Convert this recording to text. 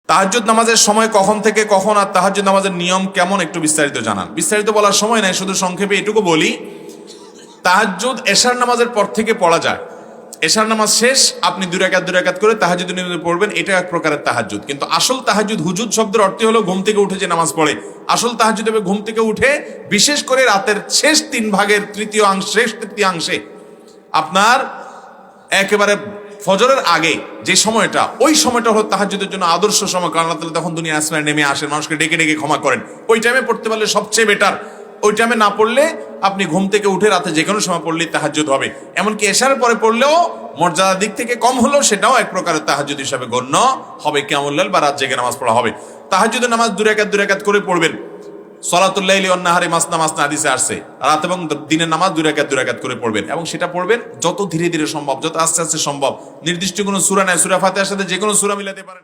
তাহাজ্জুদ নামাজের সময় কখন থেকে কখন আর তাহাজ্জুদ নামাজের নিয়ম কেমন একটু বিস্তারিত জানান। বিস্তারিত বলার সময় নাই, শুধু সংক্ষেপে এটুকু বলি, তাহাজ্জুদ এশার নামাজের পর থেকে পড়া যায়। এশার নামাজ শেষ, আপনি দুই রাকাত করে তাহাজ্জুদ পড়বেন, এটা এক প্রকারের তাহাজ্জুদ। কিন্তু আসল তাহাজ্জুদ, হুজুদ শব্দের অর্থ হলো ঘুম থেকে উঠে যে নামাজ পড়ে। আসল তাহাজ্জুদ হবে ঘুম থেকে উঠে, বিশেষ করে রাতের শেষ 3 ভাগের তৃতীয়াংশে আপনার একেবারে ফজরের আগে যে সময়টা, ওই সময়টা হলো তাহাজ্জুদের জন্য আদর্শ সময়। কারণ আল্লাহ তাআলা তখন দুনিয়া আসমানে নেমে আসেন, মানুষকে ডেকে ডেকে ক্ষমা করেন। ওই টাইমে পড়তে পারলে সবচেয়ে বেটার। ওই টাইমে না পড়লে আপনি ঘুম থেকে উঠে রাতে যে কোনো সময় পড়লেই তাহাজ্জুদ হবে। এমনকি এশারের পরে পড়লেও মর্যাদার দিক থেকে কম হলেও সেটাও এক প্রকারের তাহাজ্জুদ হিসাবে গণ্য হবে। কিয়ামুল লাইল বা রাত জেগে নামাজ পড়া হবে। তাহাজ্জুদের নামাজ দুই রাকাত করে পড়বেন। সলাতুল লাইলি ওয়ান নাহারি মাসনা মাসনা হাদিসে আসছে, রাত এবং দিনের নামাজ দুই রাকাত করে পড়বেন। এবং সেটা পড়বেন যত ধীরে ধীরে সম্ভব, যত আস্তে আস্তে সম্ভব। নির্দিষ্ট কোনো সূরা নাই, সূরা ফাতিহার সাথে যে কোনো সূরা মিলাতে পারেন।